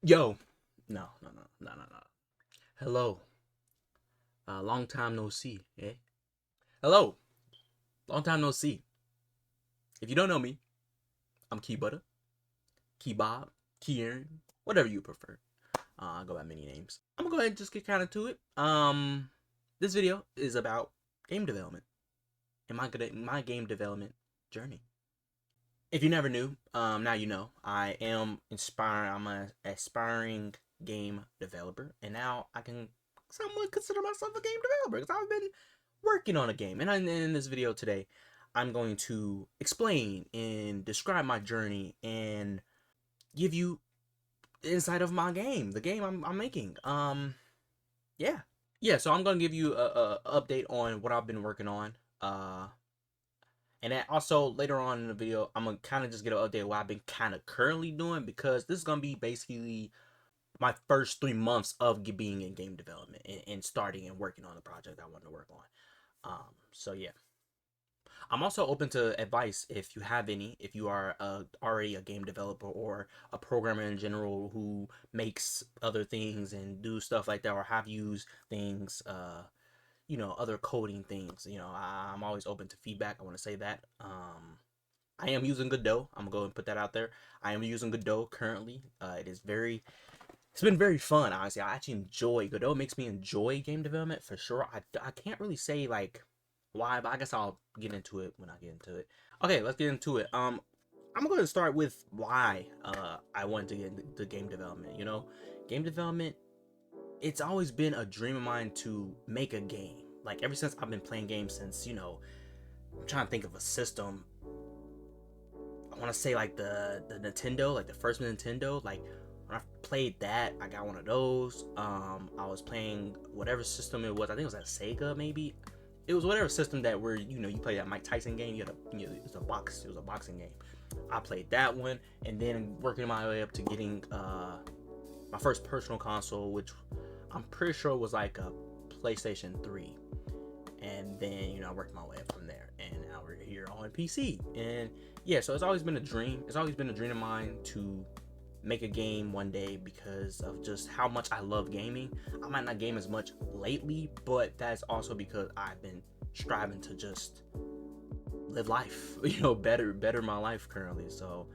Yo, no. Hello, long time no see. Eh? Hello, long time no see. If you don't know me, I'm Key Butter, Key Bob, Key Aaron, whatever you prefer. I go by many names. I'm gonna go ahead and just get kind of to it. This video is about game development and my game development journey. If you never knew, now you know. I am inspiring. I'm an aspiring game developer, and now I can somewhat consider myself a game developer because I've been working on a game. And in this video today, I'm going to explain and describe my journey and give you the insight of my game, the game I'm making. Yeah, yeah. So I'm gonna give you a update on what I've been working on. And then also later on in the video, I'm gonna kind of just get an update of what I've been kind of currently doing because this is gonna be basically my first 3 months of being in game development and starting and working on the project I wanted to work on. So yeah, I'm also open to advice if you have any. If you are already a game developer or a programmer in general who makes other things and do stuff like that, or have used things, other coding things. I'm always open to feedback. I want to say that. I am using Godot. I'm gonna go and put that out there. I am using Godot currently. It's been very fun. Honestly, I actually enjoy Godot. Makes me enjoy game development for sure. I can't really say like why, but I guess I'll get into it when I get into it. Okay, let's get into it. I'm going to start with why I wanted to get into game development. Game development, it's always been a dream of mine to make a game. Like ever since I've been playing games since, I'm trying to think of a system. I want to say like the Nintendo, like the first Nintendo, like when I played that, I got one of those. I was playing whatever system it was. I think it was a Sega maybe. It was whatever system that where you play that Mike Tyson game. It was a boxing game. I played that one, and then working my way up to getting my first personal console, which I'm pretty sure was like a PlayStation 3. And then I worked my way up from there, and now we're here on PC. And yeah, so it's always been a dream. It's always been a dream of mine to make a game one day because of just how much I love gaming. I might not game as much lately, but that's also because I've been striving to just live life, better my life currently. So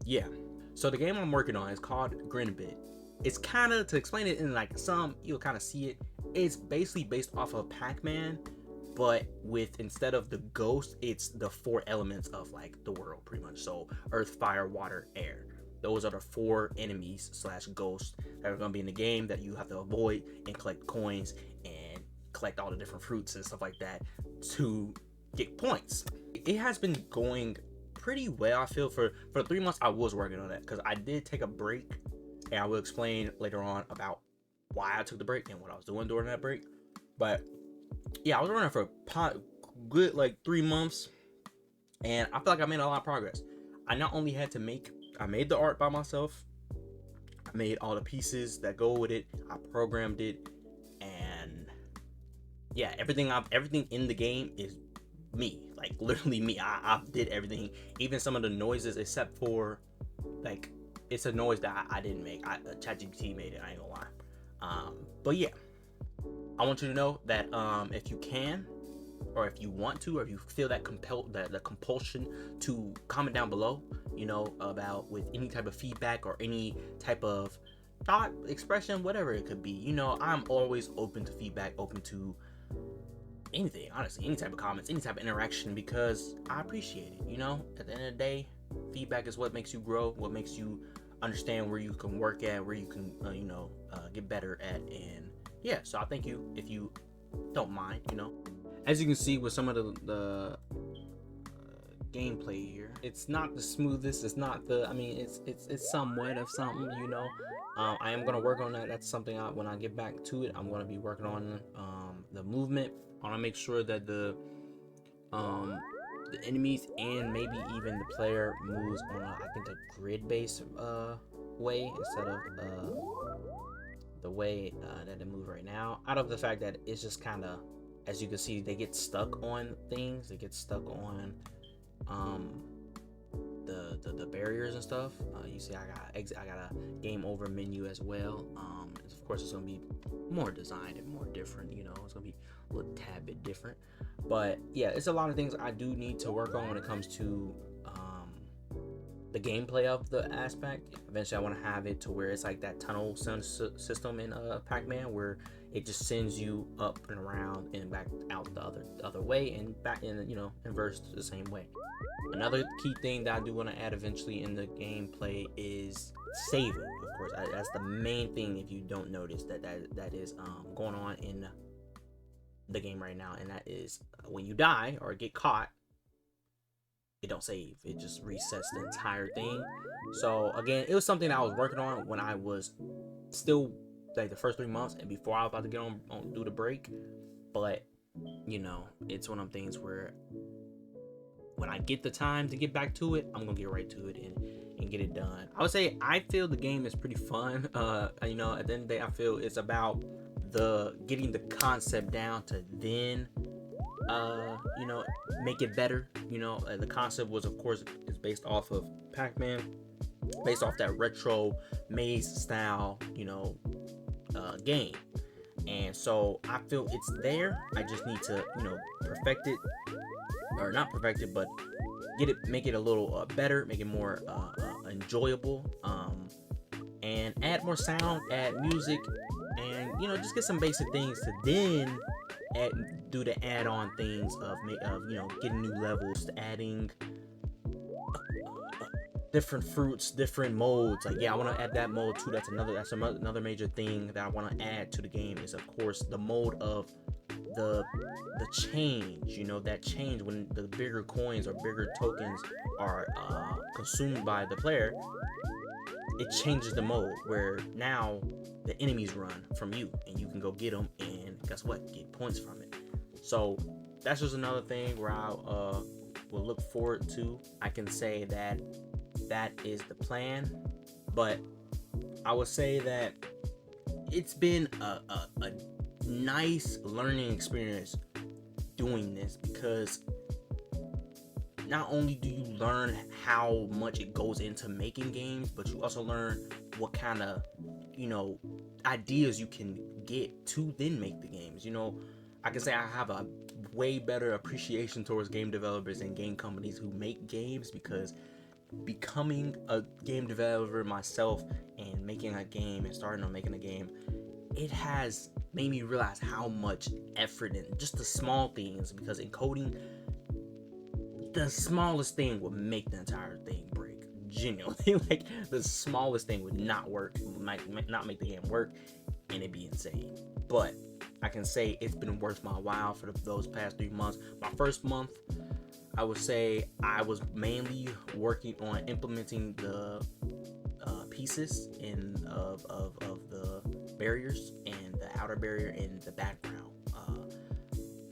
yeah. So the game I'm working on is called Grinbit. It's kind of, to explain it in like you'll kind of see it. It's basically based off of Pac-Man, but with, instead of the ghost, it's the four elements of like the world pretty much. So earth, fire, water, air. Those are the four enemies slash ghosts that are going to be in the game that you have to avoid and collect coins and collect all the different fruits and stuff like that to get points. It has been going pretty well, I feel. For 3 months I was working on that because I did take a break, and I will explain later on about why I took the break and what I was doing during that break. But yeah, I was running for a good like 3 months, and I feel like I made a lot of progress. I not only had to I made the art by myself. I made all the pieces that go with it. I programmed it, and yeah, everything in the game is me. Like literally me. I did everything, even some of the noises, except for like it's a noise that I didn't make. ChatGPT made it. I ain't gonna lie. But yeah, I want you to know that if you can, or if you want to, or if you feel that the compulsion to comment down below, about with any type of feedback or any type of thought expression, whatever it could be. I'm always open to feedback, open to anything, honestly, any type of comments, any type of interaction, because I appreciate it. At the end of the day, feedback is what makes you grow, what makes you understand where you can work at, where you can get better at. And yeah, so I thank you if you don't mind. As you can see with some of the gameplay here, it's not the smoothest. It's not the. I mean, it's somewhat of something. I am gonna work on that. That's something when I get back to it, I'm gonna be working on the movement. I want to make sure that the enemies and maybe even the player moves on I think a grid based way instead of the way that they move right now. Out of the fact that it's just kind of, as you can see, they get stuck on things. They get stuck on the barriers and stuff. You see, I got exit. I got a game over menu as well. Of course, it's gonna be more designed and more different. You know, it's gonna be a little tad bit different. But yeah, it's a lot of things I do need to work on when it comes to the gameplay of the aspect. Eventually, I want to have it to where it's like that tunnel system in Pac-Man, where it just sends you up and around and back out the other way and back in, you know, inverse the same way. Another key thing that I do want to add eventually in the gameplay is saving. Of course, that's the main thing. If you don't notice that is going on in the game right now, and that is when you die or get caught, it don't save. It just resets the entire thing. So again, it was something that I was working on when I was still like the first 3 months and before I was about to get on do the break. But you know, it's one of them things where when I get the time to get back to it, I'm gonna get right to it and get it done. I would say I feel the game is pretty fun. You know, at the end of the day, I feel it's about getting the concept down to then you know, make it better. You know, the concept was, of course, is based off of Pac-Man, based off that retro maze style, you know, game. And so I feel it's there. I just need to, you know, perfect it, or not perfect it, but make it a little better, make it more enjoyable, and add more sound, add music, and you know, just get some basic things to then do the add-on things of you know, getting new levels, to adding different fruits, different modes. Like, yeah, I want to add that mode too. That's another major thing that I want to add to the game is, of course, the mode of the change. You know, that change when the bigger coins or bigger tokens are consumed by the player. It changes the mode where now the enemies run from you and you can go get them, and guess what? Get points from it. So that's just another thing where I will look forward to. I can say that is the plan, but I would say that it's been a nice learning experience doing this, because not only do you learn how much it goes into making games, but you also learn what kind of, you know, ideas you can get to then make the games. You know, I can say I have a way better appreciation towards game developers and game companies who make games, because becoming a game developer myself and making a game and starting on making a game, it has made me realize how much effort and just the small things, because in coding, the smallest thing would make the entire thing break. Genuinely, like the smallest thing would not work, might not make the game work, and it'd be insane. But I can say it's been worth my while for those past 3 months. My first month, I would say I was mainly working on implementing the pieces of the barriers and the outer barrier in the background.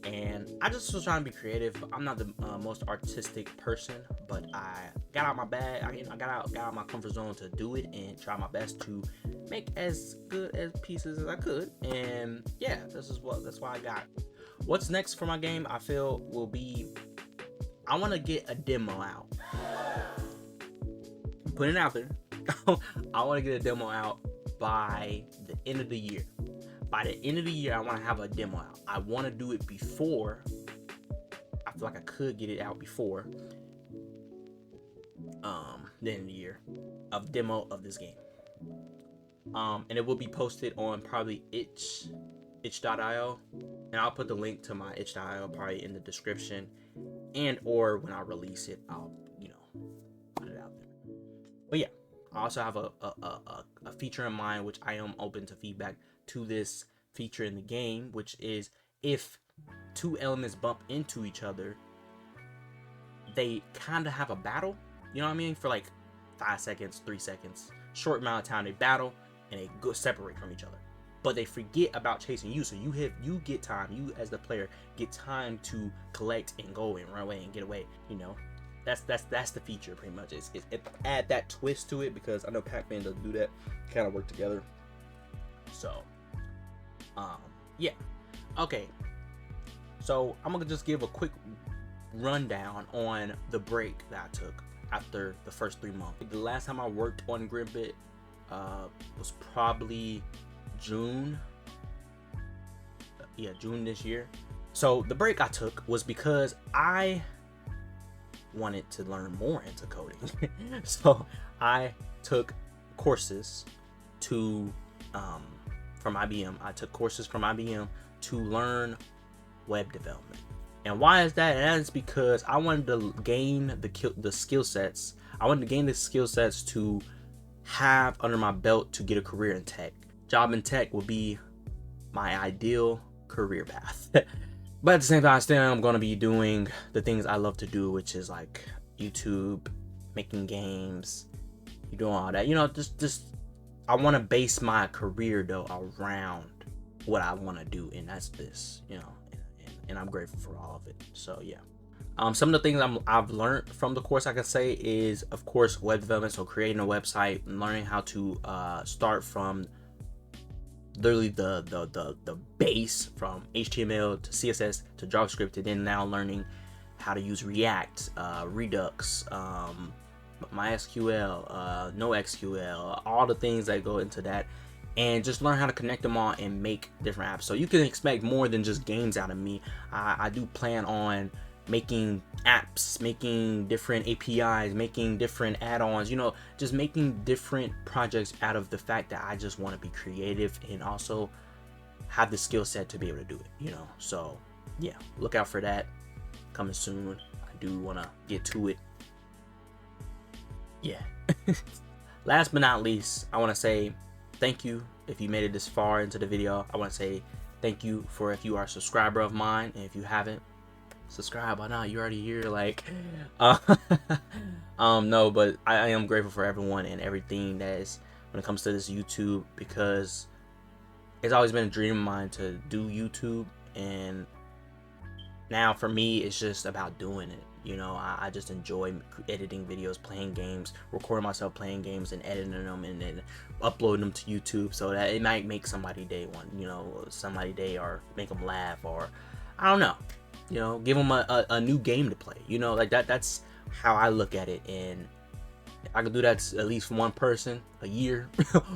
And I just was trying to be creative. I'm not the most artistic person, but I got out my bag. I got out my comfort zone to do it and try my best to make as good as pieces as I could. And yeah, that's why I got. What's next for my game, I feel, will be, I want to get a demo out. Put it out there. I want to get a demo out by the end of the year. By the end of the year, I want to have a demo out. I want to do it before. I feel like I could get it out before the end of the year of demo of this game. And it will be posted on probably itch.io, and I'll put the link to my itch.io probably in the description, and or when I release it, I'll, you know, put it out there. But yeah, I also have a feature in mind, which I am open to feedback to this feature in the game, which is if two elements bump into each other, they kind of have a battle, you know what I mean, for like 5 seconds, 3 seconds, short amount of time. They battle and they go separate from each other, but they forget about chasing you. So you get time, you as the player get time to collect and go and run away and get away. You know, that's the feature pretty much. It add that twist to it, because I know Pac-Man doesn't do that, kind of work together. So yeah, okay, so I'm gonna just give a quick rundown on the break that I took after the first 3 months. The last time I worked on Gridbit was probably June. Yeah, June this year. So the break I took was because I wanted to learn more into coding. So I took courses to from IBM. I took courses from IBM to learn web development. And why is that? And that is because I wanted to gain the skill sets. I wanted to gain the skill sets to have under my belt to get a career in tech. Job in tech would be my ideal career path. But at the same time, still I'm going to be doing the things I love to do, which is like YouTube, making games, doing all that. You know, just I want to base my career though around what I want to do, and that's this, you know, and I'm grateful for all of it. So yeah. Some of the things I've learned from the course I can say is, of course, web development. So creating a website, learning how to start from literally the base, from HTML to CSS to JavaScript, and then now learning how to use React, Redux, MySQL, NoSQL, all the things that go into that, and just learn how to connect them all and make different apps. So you can expect more than just games out of me. I do plan on making apps, making different APIs, making different add-ons, you know, just making different projects out of the fact that I just want to be creative and also have the skill set to be able to do it, you know. So yeah, look out for that coming soon. I do want to get to it. Yeah. Last but not least, I want to say thank you if you made it this far into the video. I want to say thank you for if you are a subscriber of mine, and if you haven't, subscribe. Why not? You're already here. Like no, but I am grateful for everyone and everything that is when it comes to this YouTube, because it's always been a dream of mine to do YouTube, and now for me it's just about doing it. You know, I just enjoy editing videos, playing games, recording myself playing games and editing them and then uploading them to YouTube, so that it might make somebody day one, you know, somebody day, or make them laugh, or I don't know, you know, give them a new game to play, you know, like that's how I look at it. And if I could do that to at least one person a year,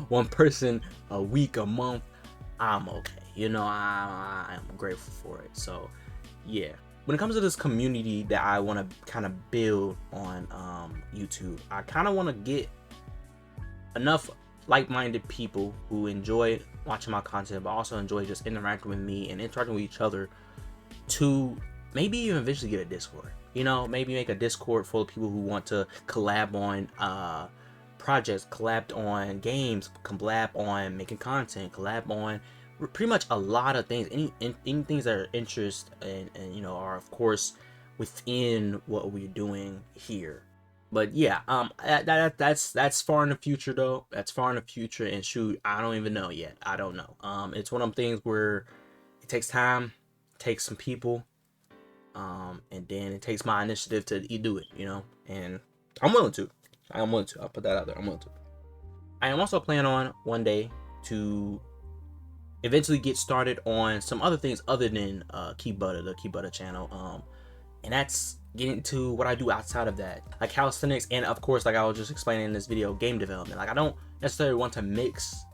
one person a week, a month, I'm okay. You know, I am grateful for it. So yeah, when it comes to this community that I want to kind of build on YouTube, I kind of want to get enough like-minded people who enjoy watching my content but also enjoy just interacting with me and interacting with each other, to maybe even eventually get a Discord. You know, maybe make a Discord full of people who want to collab on projects, collab on games, collab on making content, collab on pretty much a lot of things, any things that are interest and you know, are of course within what we're doing here. But yeah, that's far in the future though. That's far in the future, and shoot, I don't even know yet. I don't know. It's one of them things where it takes time, it takes some people, and then it takes my initiative to do it, you know. And I'm willing to. I'll put that out there. I'm willing to. I am also planning on one day to eventually get started on some other things other than Keybutter, the Keybutter channel, and that's getting to what I do outside of that, like calisthenics, and of course, like I was just explaining in this video, game development. Like I don't necessarily want to mix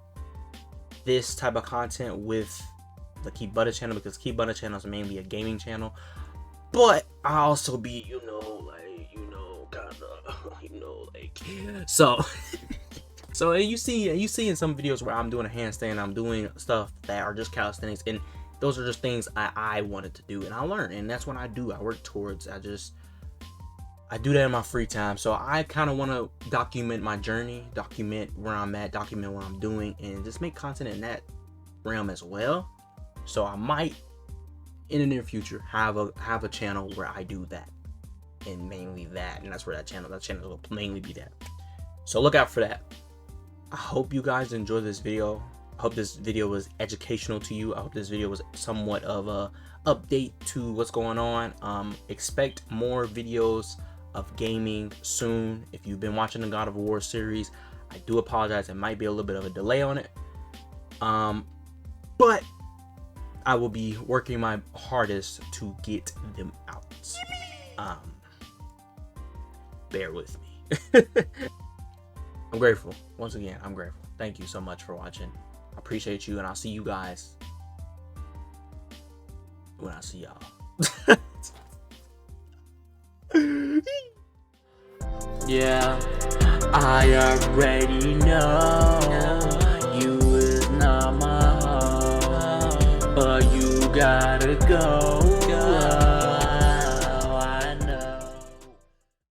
this type of content with the Keybutter channel, because Keybutter channel is mainly a gaming channel, but I also be, you know, like, you know, kind of, you know, like, so so you see in some videos where I'm doing a handstand, I'm doing stuff that are just calisthenics, and those are just things I wanted to do, and I learned, and that's what I do. I work towards. I do that in my free time. So I kind of want to document my journey, document where I'm at, document what I'm doing, and just make content in that realm as well. So I might, in the near future, have a channel where I do that, and mainly that, and that's where that channel will mainly be that. So look out for that. I hope you guys enjoyed this video. I hope this video was educational to you. I hope this video was somewhat of a update to what's going on. Expect more videos of gaming soon. If you've been watching the God of War series, I do apologize. It might be a little bit of a delay on it. But I will be working my hardest to get them out. Bear with me. I'm grateful. Once again, I'm grateful. Thank you so much for watching. I appreciate you, and I'll see you guys when I see y'all. Yeah, I already know you is not my hoe, but you gotta go.